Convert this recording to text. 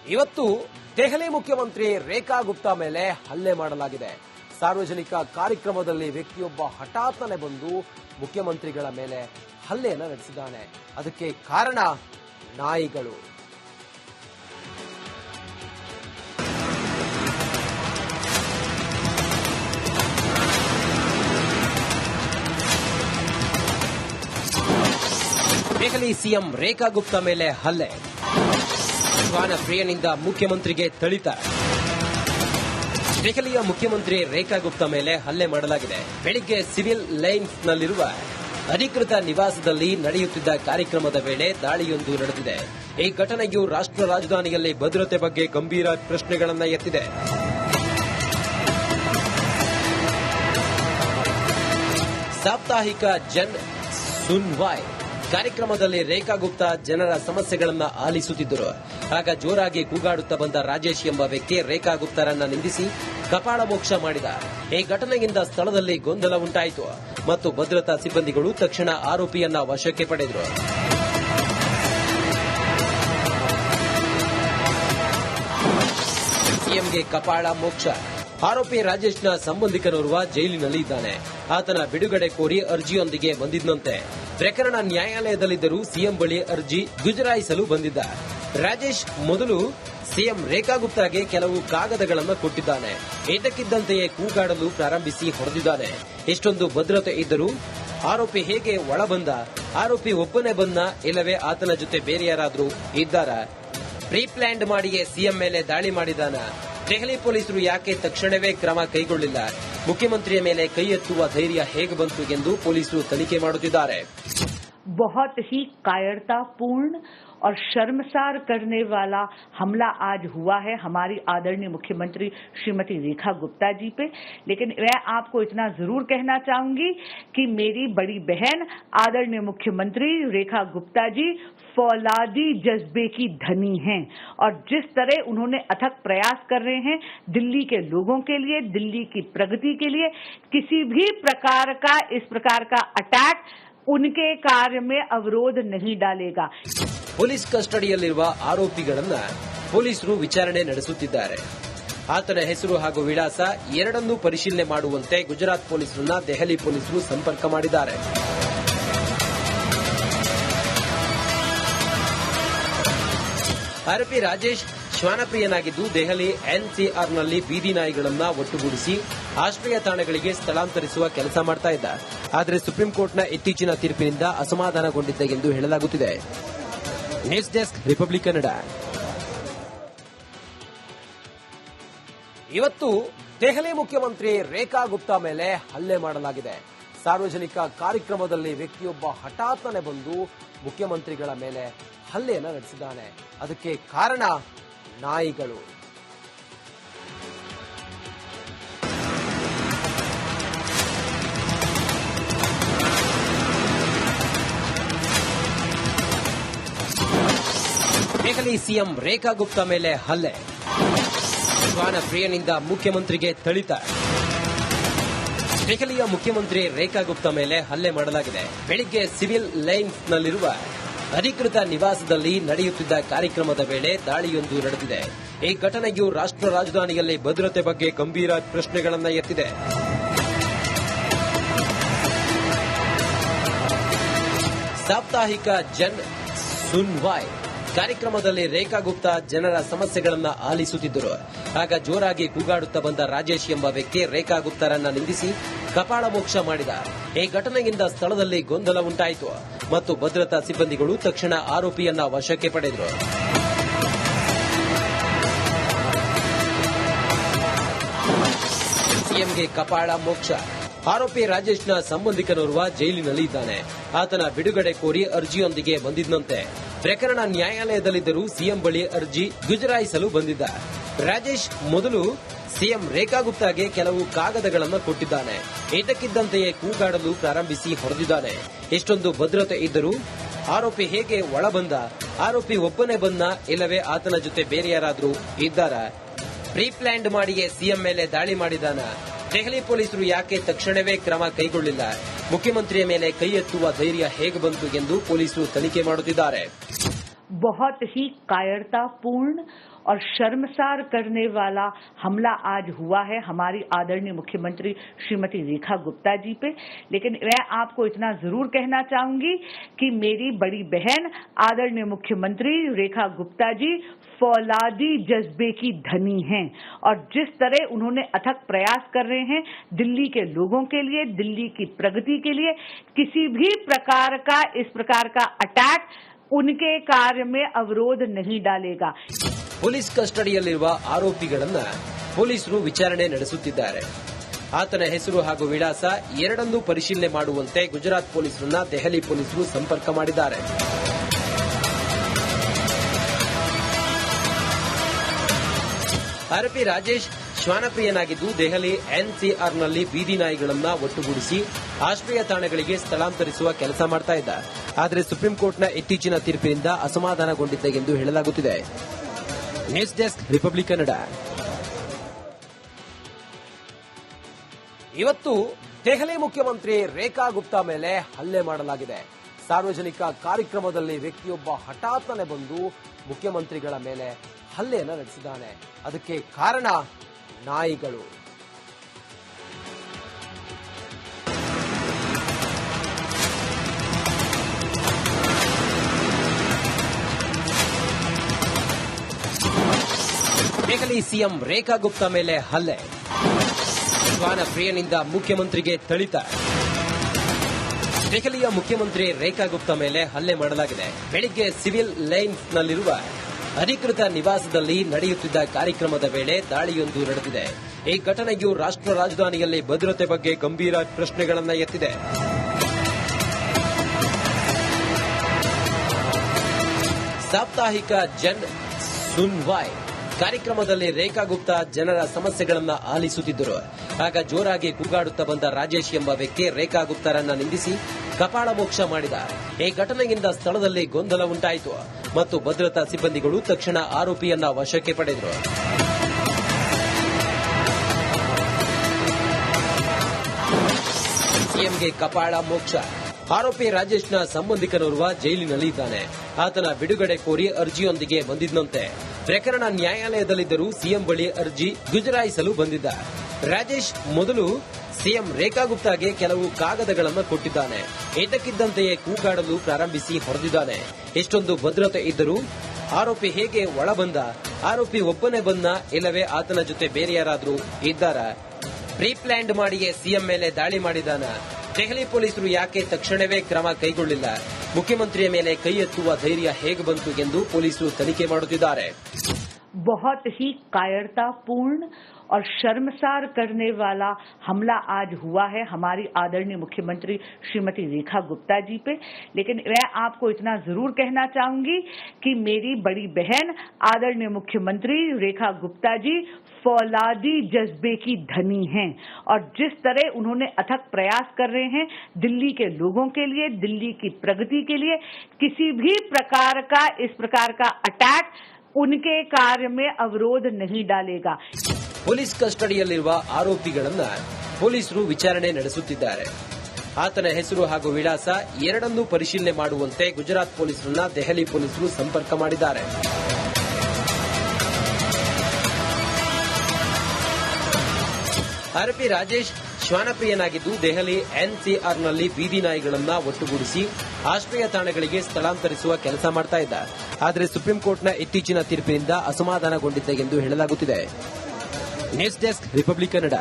ಇವತ್ತು ದೆಹಲಿ ಮುಖ್ಯಮಂತ್ರಿ ರೇಖಾ ಗುಪ್ತಾ ಮೇಲೆ ಹಲ್ಲೆ ಮಾಡಲಾಗಿದೆ. ಸಾರ್ವಜನಿಕ ಕಾರ್ಯಕ್ರಮದಲ್ಲಿ ವ್ಯಕ್ತಿಯೊಬ್ಬ ಹಠಾತ್ತನೆ ಬಂದು ಮುಖ್ಯಮಂತ್ರಿಗಳ ಮೇಲೆ ಹಲ್ಲೆಯನ್ನು ನಡೆಸಿದ್ದಾನೆ. ಅದಕ್ಕೆ ಕಾರಣ ನಾಯಿಗಳು. ದೆಹಲಿ ಸಿಎಂ ರೇಖಾ ಗುಪ್ತಾ ಮೇಲೆ ಹಲ್ಲೆ. ಶ್ವಾನ ಪ್ರಿಯನಿಂದ ಮುಖ್ಯಮಂತ್ರಿಗೆ ಥಳಿತ. ದೆಹಲಿಯ ಮುಖ್ಯಮಂತ್ರಿ ರೇಖಾ ಗುಪ್ತಾ ಮೇಲೆ ಹಲ್ಲೆ ಮಾಡಲಾಗಿದೆ. ಬೆಳಿಗ್ಗೆ ಸಿವಿಲ್ ಲೈನ್ಸ್ನಲ್ಲಿರುವ ಅಧಿಕೃತ ನಿವಾಸದಲ್ಲಿ ನಡೆಯುತ್ತಿದ್ದ ಕಾರ್ಯಕ್ರಮದ ವೇಳೆ ದಾಳಿಯೊಂದು ನಡೆದಿದೆ. ಈ ಘಟನೆಯು ರಾಷ್ಟ್ರ ರಾಜಧಾನಿಯಲ್ಲಿ ಭದ್ರತೆ ಬಗ್ಗೆ ಗಂಭೀರ ಪ್ರಶ್ನೆಗಳನ್ನು ಎತ್ತಿದೆ. ಸಾಪ್ತಾಹಿಕ ಜನ್ ಸುನ್ವಾಯ್ ಕಾರ್ಯಕ್ರಮದಲ್ಲಿ ರೇಖಾ ಗುಪ್ತಾ ಜನರ ಸಮಸ್ಯೆಗಳನ್ನು ಆಲಿಸುತ್ತಿದ್ದರು. ಆಗ ಜೋರಾಗಿ ಕೂಗಾಡುತ್ತಾ ಬಂದ ರಾಜೇಶ್ ಎಂಬ ವ್ಯಕ್ತಿ ರೇಖಾ ಗುಪ್ತಾರನ್ನ ನಿಂದಿಸಿ ಕಪಾಳ ಮೋಕ್ಷ ಮಾಡಿದ. ಈ ಘಟನೆಯಿಂದ ಸ್ಥಳದಲ್ಲಿ ಗೊಂದಲ ಉಂಟಾಯಿತು ಮತ್ತು ಭದ್ರತಾ ಸಿಬ್ಬಂದಿಗಳು ತಕ್ಷಣ ಆರೋಪಿಯನ್ನ ವಶಕ್ಕೆ ಪಡೆದರು. ಸಿಎಂಗೆ ಕಪಾಳ ಮೋಕ್ಷ. ಆರೋಪಿ ರಾಜೇಶ್ನ ಸಂಬಂಧಿಕನೋರ್ವ ಜೈಲಿನಲ್ಲಿ ಇದ್ದಾನೆ. ಆತನ ಬಿಡುಗಡೆ ಕೋರಿ ಅರ್ಜಿಯೊಂದಿಗೆ ಬಂದಿದ್ದಂತೆ. ಪ್ರಕರಣ ನ್ಯಾಯಾಲಯದಲ್ಲಿದ್ದರೂ ಸಿಎಂ ಬಳಿ ಅರ್ಜಿ ಗುಜರಾಯಿಸಲು ಬಂದಿದ್ದ ರಾಜೇಶ್ ಮೊದಲು ಸಿಎಂ ರೇಖಾ ಗುಪ್ತಾಗೆ ಕೆಲವು ಕಾಗದಗಳನ್ನು ಕೊಟ್ಟಿದ್ದಾನೆ. ಇದಕ್ಕಿದ್ದಂತೆಯೇ ಕೂಗಾಡಲು ಪ್ರಾರಂಭಿಸಿ ಹೊಡೆದಿದ್ದಾನೆ. ಇಷ್ಟೊಂದು ಭದ್ರತೆ ಇದ್ದರೂ ಆರೋಪಿ ಹೇಗೆ ಒಳ ಬಂದ? ಆರೋಪಿ ಒಬ್ಬನೇ ಬಂದ, ಇಲ್ಲವೇ ಆತನ ಜೊತೆ ಬೇರೆ ಯಾರಾದ್ರೂ ಇದ್ದಾರಾ? ಪ್ರೀ ಪ್ಲಾನ್ಡ್ ಮಾಡಿಯೇ ಸಿಎಂ ಮೇಲೆ ದಾಳಿ ಮಾಡಿದಾನ? ದೆಹಲಿ ಪೊಲೀಸರು ಯಾಕೆ ತಕ್ಷಣವೇ ಕ್ರಮ ಕೈಗೊಳ್ಳಿಲ್ಲ? ಮುಖ್ಯಮಂತ್ರಿಯ ಮೇಲೆ ಕೈ ಎತ್ತುವ ಧೈರ್ಯ ಹೇಗೆ ಬಂತು ಎಂದು ಪೊಲೀಸರು ತನಿಖೆ ಮಾಡುತ್ತಿದ್ದಾರೆ. बहुत ही कायरतापूर्ण और शर्मसार करने वाला हमला आज हुआ है हमारी आदरणीय मुख्यमंत्री श्रीमती रेखा गुप्ता जी पे। लेकिन मैं आपको इतना जरूर कहना चाहूंगी कि मेरी बड़ी बहन आदरणीय मुख्यमंत्री रेखा गुप्ता जी फौलादी जज्बे की धनी हैं और जिस तरह उन्होंने अथक प्रयास कर रहे हैं दिल्ली के लोगों के लिए, दिल्ली की प्रगति के लिए, किसी भी प्रकार का इस प्रकार का अटैक उनके कार्य में अवरोध नहीं डालेगा. ಪೊಲೀಸ್ ಕಸ್ಟಡಿಯಲ್ಲಿರುವ ಆರೋಪಿಗಳನ್ನ ಪೊಲೀಸರು ವಿಚಾರಣೆ ನಡೆಸುತ್ತಿದ್ದಾರೆ. ಆತನ ಹೆಸರು ಹಾಗೂ ವಿಳಾಸ ಎರಡನ್ನೂ ಪರಿಶೀಲನೆ ಮಾಡುವಂತೆ ಗುಜರಾತ್ ಪೊಲೀಸರನ್ನ ದೆಹಲಿ ಪೊಲೀಸರು ಸಂಪರ್ಕ ಮಾಡಿದ್ದಾರೆ. ಆರೋಪಿ ರಾಜೇಶ್ ಶ್ವಾನಪ್ರಿಯನಾಗಿದ್ದು ದೆಹಲಿ ಎನ್ಸಿಆರ್ನಲ್ಲಿ ಬೀದಿ ನಾಯಿಗಳನ್ನ ಒಟ್ಟುಗೂಡಿಸಿ ಆಶ್ರಯ ತಾಣಗಳಿಗೆ ಸ್ಥಳಾಂತರಿಸುವ ಕೆಲಸ ಮಾಡ್ತಾ ಇದ್ದ. ಆದರೆ ಸುಪ್ರೀಂ ಕೋರ್ಟ್ನ ಇತ್ತೀಚಿನ ತೀರ್ಪಿನಿಂದ ಅಸಮಾಧಾನಗೊಂಡಿದ್ದ ಎಂದು ಹೇಳಲಾಗುತ್ತಿದೆ. News desk republic Kannada. ಇವತ್ತು ದೆಹಲಿ ಮುಖ್ಯಮಂತ್ರಿ ರೇಖಾ ಗುಪ್ತಾ ಮೇಲೆ ಹಲ್ಲೆ ಮಾಡಲಾಗಿದೆ. ಸಾರ್ವಜನಿಕ ಕಾರ್ಯಕ್ರಮದಲ್ಲಿ ವ್ಯಕ್ತಿಯೊಬ್ಬ ಹಠಾತ್ತನೆ ಬಂದು ಮುಖ್ಯಮಂತ್ರಿಗಳ ಮೇಲೆ ಹಲ್ಲೆಯನ್ನು ನಡೆಸಿದ್ದಾನೆ. ಅದಕ್ಕೆ ಕಾರಣ ನಾಯಿಗಳು. ದೆಹಲಿ ಸಿಎಂ ರೇಖಾ ಗುಪ್ತಾ ಮೇಲೆ ಹಲ್ಲೆ. ಶ್ವಾನ ಪ್ರಿಯನಿಂದ ಮುಖ್ಯಮಂತ್ರಿಗೆ ಥಳಿತ. ದೆಹಲಿಯ ಮುಖ್ಯಮಂತ್ರಿ ರೇಖಾ ಗುಪ್ತಾ ಮೇಲೆ ಹಲ್ಲೆ ಮಾಡಲಾಗಿದೆ. ಬೆಳಿಗ್ಗೆ ಸಿವಿಲ್ ಲೈನ್ಸ್ನಲ್ಲಿರುವ ಅಧಿಕೃತ ನಿವಾಸದಲ್ಲಿ ನಡೆಯುತ್ತಿದ್ದ ಕಾರ್ಯಕ್ರಮದ ವೇಳೆ ದಾಳಿಯೊಂದು ನಡೆದಿದೆ. ಈ ಘಟನೆಯು ರಾಷ್ಟ್ರ ರಾಜಧಾನಿಯಲ್ಲಿ ಭದ್ರತೆ ಬಗ್ಗೆ ಗಂಭೀರ ಪ್ರಶ್ನೆಗಳನ್ನು ಎತ್ತಿದೆ. ಸಾಪ್ತಾಹಿಕ ಜನ್ ಸುನ್ವಾಯ್ ಕಾರ್ಯಕ್ರಮದಲ್ಲಿ ರೇಖಾ ಗುಪ್ತಾ ಜನರ ಸಮಸ್ಯೆಗಳನ್ನು ಆಲಿಸುತ್ತಿದ್ದರು. ಆಗ ಜೋರಾಗಿ ಕೂಗಾಡುತ್ತಾ ಬಂದ ರಾಜೇಶ್ ಎಂಬ ವ್ಯಕ್ತಿ ರೇಖಾ ಗುಪ್ತಾರನ್ನ ನಿಂದಿಸಿ ಕಪಾಳ ಮೋಕ್ಷ ಮಾಡಿದ. ಈ ಘಟನೆಯಿಂದ ಸ್ಥಳದಲ್ಲಿ ಗೊಂದಲ ಉಂಟಾಯಿತು ಮತ್ತು ಭದ್ರತಾ ಸಿಬ್ಬಂದಿಗಳು ತಕ್ಷಣ ಆರೋಪಿಯನ್ನ ವಶಕ್ಕೆ ಪಡೆದರು. ಸಿಎಂಗೆ ಕಪಾಳ ಮೋಕ್ಷ. ಆರೋಪಿ ರಾಜೇಶ್ನ ಸಂಬಂಧಿಕನೋರ್ವ ಜೈಲಿನಲ್ಲಿ ಇದ್ದಾನೆ. ಆತನ ಬಿಡುಗಡೆ ಕೋರಿ ಅರ್ಜಿಯೊಂದಿಗೆ ಬಂದಿದ್ದಂತೆ. ಪ್ರಕರಣ ನ್ಯಾಯಾಲಯದಲ್ಲಿದ್ದರೂ ಸಿಎಂ ಬಳಿ ಅರ್ಜಿ ಗುಜರಾಯಿಸಲು ಬಂದಿದ್ದ ರಾಜೇಶ್ ಮೊದಲು ಸಿಎಂ ರೇಖಾ ಗುಪ್ತಾಗೆ ಕೆಲವು ಕಾಗದಗಳನ್ನು ಕೊಟ್ಟಿದ್ದಾನೆ. ಇದಕ್ಕಿದ್ದಂತೆಯೇ ಕೂಗಾಡಲು ಪ್ರಾರಂಭಿಸಿ ಹೊಡೆದಿದ್ದಾನೆ. ಇಷ್ಟೊಂದು ಭದ್ರತೆ ಇದ್ದರೂ ಆರೋಪಿ ಹೇಗೆ ಒಳ ಬಂದ? ಆರೋಪಿ ಒಬ್ಬನೇ ಬಂದ, ಇಲ್ಲವೇ ಆತನ ಜೊತೆ ಬೇರೆ ಯಾರಾದ್ರೂ ಇದ್ದಾರಾ? ಪ್ರೀ ಪ್ಲಾನ್ಡ್ ಮಾಡಿಯೇ ಸಿಎಂ ಮೇಲೆ ದಾಳಿ ಮಾಡಿದಾನ? ದೆಹಲಿ ಪೊಲೀಸರು ಯಾಕೆ ತಕ್ಷಣವೇ ಕ್ರಮ ಕೈಗೊಳ್ಳಿಲ್ಲ? ಮುಖ್ಯಮಂತ್ರಿಯ ಮೇಲೆ ಕೈ ಎತ್ತುವ ಧೈರ್ಯ ಹೇಗೆ ಬಂತು ಎಂದು ಪೊಲೀಸರು ತನಿಖೆ ಮಾಡುತ್ತಿದ್ದಾರೆ. बहुत ही कायरतापूर्ण और शर्मसार करने वाला हमला आज हुआ है हमारी आदरणीय मुख्यमंत्री श्रीमती रेखा गुप्ता जी पे। लेकिन मैं आपको इतना जरूर कहना चाहूंगी कि मेरी बड़ी बहन आदरणीय मुख्यमंत्री रेखा गुप्ता जी फौलादी जज्बे की धनी हैं और जिस तरह उन्होंने अथक प्रयास कर रहे हैं दिल्ली के लोगों के लिए, दिल्ली की प्रगति के लिए, किसी भी प्रकार का इस प्रकार का अटैक उनके कार्य में अवरोध नहीं डालेगा। ಪೊಲೀಸ್ ಕಸ್ಟಡಿಯಲ್ಲಿರುವ ಆರೋಪಿಗಳನ್ನ ಪೊಲೀಸರು ವಿಚಾರಣೆ ನಡೆಸುತ್ತಿದ್ದಾರೆ. ಆತನ ಹೆಸರು ಹಾಗೂ ವಿಳಾಸ ಎರಡನ್ನೂ ಪರಿಶೀಲನೆ ಮಾಡುವಂತೆ ಗುಜರಾತ್ ಪೊಲೀಸರನ್ನ ದೆಹಲಿ ಪೊಲೀಸರು ಸಂಪರ್ಕ ಮಾಡಿದ್ದಾರೆ. ಆರೋಪಿ ರಾಜೇಶ್ ಶ್ವಾನಪ್ರಿಯನಾಗಿದ್ದು ದೆಹಲಿ ಎನ್ಸಿಆರ್ನಲ್ಲಿ ಬೀದಿ ನಾಯಿಗಳನ್ನ ಒಟ್ಟುಗೂಡಿಸಿ ಆಶ್ರಯ ತಾಣಗಳಿಗೆ ಸ್ಥಳಾಂತರಿಸುವ ಕೆಲಸ ಮಾಡ್ತಾ ಇದ್ದ. ಆದರೆ ಸುಪ್ರೀಂ ಕೋರ್ಟ್ನ ಇತ್ತೀಚಿನ ತೀರ್ಪಿನಿಂದ ಅಸಮಾಧಾನಗೊಂಡಿದ್ದ ಎಂದು ಹೇಳಲಾಗುತ್ತಿದೆ. News desk republic Kannada. ಇವತ್ತು ದೆಹಲಿ ಮುಖ್ಯಮಂತ್ರಿ ರೇಖಾ ಗುಪ್ತಾ ಮೇಲೆ ಹಲ್ಲೆ ಮಾಡಲಾಗಿದೆ. ಸಾರ್ವಜನಿಕ ಕಾರ್ಯಕ್ರಮದಲ್ಲಿ ವ್ಯಕ್ತಿಯೊಬ್ಬ ಹಠಾತ್ತನೆ ಬಂದು ಮುಖ್ಯಮಂತ್ರಿಗಳ ಮೇಲೆ ಹಲ್ಲೆಯನ್ನು ನಡೆಸಿದ್ದಾನೆ. ಅದಕ್ಕೆ ಕಾರಣ ನಾಯಿಗಳು. ದೆಹಲಿ ಸಿಎಂ ರೇಖಾ ಗುಪ್ತಾ ಮೇಲೆ ಹಲ್ಲೆ. ಶ್ವಾನ ಪ್ರಿಯನಿಂದ ಮುಖ್ಯಮಂತ್ರಿಗೆ ಥಳಿತ. ದೆಹಲಿಯ ಮುಖ್ಯಮಂತ್ರಿ ರೇಖಾ ಗುಪ್ತಾ ಮೇಲೆ ಹಲ್ಲೆ ಮಾಡಲಾಗಿದೆ. ಬೆಳಿಗ್ಗೆ ಸಿವಿಲ್ ಲೈನ್ಸ್ನಲ್ಲಿರುವ ಅಧಿಕೃತ ನಿವಾಸದಲ್ಲಿ ನಡೆಯುತ್ತಿದ್ದ ಕಾರ್ಯಕ್ರಮದ ವೇಳೆ ದಾಳಿಯೊಂದು ನಡೆದಿದೆ. ಈ ಘಟನೆಯು ರಾಷ್ಟ್ರ ರಾಜಧಾನಿಯಲ್ಲಿ ಭದ್ರತೆ ಬಗ್ಗೆ ಗಂಭೀರ ಪ್ರಶ್ನೆಗಳನ್ನು ಎತ್ತಿದೆ. ಸಾಪ್ತಾಹಿಕ ಜನ್ ಸುನ್ವಾಯ್ ಕಾರ್ಯಕ್ರಮದಲ್ಲಿ ರೇಖಾ ಗುಪ್ತಾ ಜನರ ಸಮಸ್ಯೆಗಳನ್ನು ಆಲಿಸುತ್ತಿದ್ದರು. ಆಗ ಜೋರಾಗಿ ಕೂಗಾಡುತ್ತಾ ಬಂದ ರಾಜೇಶ್ ಎಂಬ ವ್ಯಕ್ತಿ ರೇಖಾ ಗುಪ್ತಾರನ್ನ ನಿಂದಿಸಿ ಕಪಾಳ ಮೋಕ್ಷ ಮಾಡಿದ. ಈ ಘಟನೆಯಿಂದ ಸ್ಥಳದಲ್ಲಿ ಗೊಂದಲ ಉಂಟಾಯಿತು ಮತ್ತು ಭದ್ರತಾ ಸಿಬ್ಬಂದಿಗಳು ತಕ್ಷಣ ಆರೋಪಿಯನ್ನ ವಶಕ್ಕೆ ಪಡೆದರು. ಸಿಎಂಗೆ ಕಪಾಳ ಮೋಕ್ಷ. ಆರೋಪಿ ರಾಜೇಶ್ನ ಸಂಬಂಧಿಕನೋರ್ವ ಜೈಲಿನಲ್ಲಿ ಇದ್ದಾನೆ. ಆತನ ಬಿಡುಗಡೆ ಕೋರಿ ಅರ್ಜಿಯೊಂದಿಗೆ ಬಂದಿದ್ದಂತೆ ಪ್ರಕರಣ ನ್ಯಾಯಾಲಯದಲ್ಲಿದ್ದರೂ ಸಿಎಂ ಬಳಿ ಅರ್ಜಿ ಗುಜರಾಯಿಸಲು ಬಂದಿದ್ದ. ರಾಜೇಶ್ ಮೊದಲು ಸಿಎಂ ರೇಖಾ ಗುಪ್ತಾಗೆ ಕೆಲವು ಕಾಗದಗಳನ್ನು ಕೊಟ್ಟಿದ್ದಾನೆ. ಇದಕ್ಕಿದ್ದಂತೆಯೇ ಕೂಗಾಡಲು ಪ್ರಾರಂಭಿಸಿ ಹೊಡೆದಿದ್ದಾನೆ. ಎಷ್ಟೊಂದು ಭದ್ರತೆ ಇದ್ದರೂ ಆರೋಪಿ ಹೇಗೆ ಒಳ ಬಂದ? ಆರೋಪಿ ಒಬ್ಬನೇ ಬಂದ, ಇಲ್ಲವೇ ಆತನ ಜೊತೆ ಬೇರೆ ಯಾರಾದರೂ ಇದ್ದಾರಾ? ಪ್ರೀಪ್ಲಾನ್ಡ್ ಮಾಡಿಯೇ ಸಿಎಂ ಮೇಲೆ ದಾಳಿ ಮಾಡಿದಾನ? ದೆಹಲಿ ಪೊಲೀಸರು ಯಾಕೆ ತಕ್ಷಣವೇ ಕ್ರಮ ಕೈಗೊಳ್ಳಿಲ್ಲ? ಮುಖ್ಯಮಂತ್ರಿಯ ಮೇಲೆ ಕೈ ಎತ್ತುವ ಧೈರ್ಯ ಹೇಗೆ ಬಂತು ಎಂದು ಪೊಲೀಸರು ತನಿಖೆ ಮಾಡುತ್ತಿದ್ದಾರೆ. बहुत ही कायरतापूर्ण और शर्मसार करने वाला हमला आज हुआ है हमारी आदरणीय मुख्यमंत्री श्रीमती रेखा गुप्ता जी पे। लेकिन मैं आपको इतना जरूर कहना चाहूंगी कि मेरी बड़ी बहन आदरणीय मुख्यमंत्री रेखा गुप्ता जी फौलादी जज्बे की धनी हैं और जिस तरह उन्होंने अथक प्रयास कर रहे हैं दिल्ली के लोगों के लिए, दिल्ली की प्रगति के लिए, किसी भी प्रकार का इस प्रकार का अटैक उनके कार्य में अवरोध नहीं डालेगा. ಪೊಲೀಸ್ ಕಸ್ಟಡಿಯಲ್ಲಿರುವ ಆರೋಪಿಗಳನ್ನ ಪೊಲೀಸರು ವಿಚಾರಣೆ ನಡೆಸುತ್ತಿದ್ದಾರೆ. ಆತನ ಹೆಸರು ಹಾಗೂ ವಿಳಾಸ ಎರಡನ್ನೂ ಪರಿಶೀಲನೆ ಮಾಡುವಂತೆ ಗುಜರಾತ್ ಪೊಲೀಸರನ್ನ ದೆಹಲಿ ಪೊಲೀಸರು ಸಂಪರ್ಕ ಮಾಡಿದ್ದಾರೆ. ಆರೋಪಿ ರಾಜೇಶ್ ಶ್ವಾನಪ್ರಿಯನಾಗಿದ್ದು ದೆಹಲಿ ಎನ್ಸಿಆರ್ನಲ್ಲಿ ಬೀದಿ ನಾಯಿಗಳನ್ನ ಒಟ್ಟುಗೂಡಿಸಿ ಆಶ್ರಯ ತಾಣಗಳಿಗೆ ಸ್ಥಳಾಂತರಿಸುವ ಕೆಲಸ ಮಾಡ್ತಾ ಇದ್ದ. ಆದರೆ ಸುಪ್ರೀಂ ಕೋರ್ಟ್ನ ಇತ್ತೀಚಿನ ತೀರ್ಪಿನಿಂದ ಅಸಮಾಧಾನಗೊಂಡಿದ್ದ ಎಂದು ಹೇಳಲಾಗುತ್ತಿದೆ. News desk republic Kannada.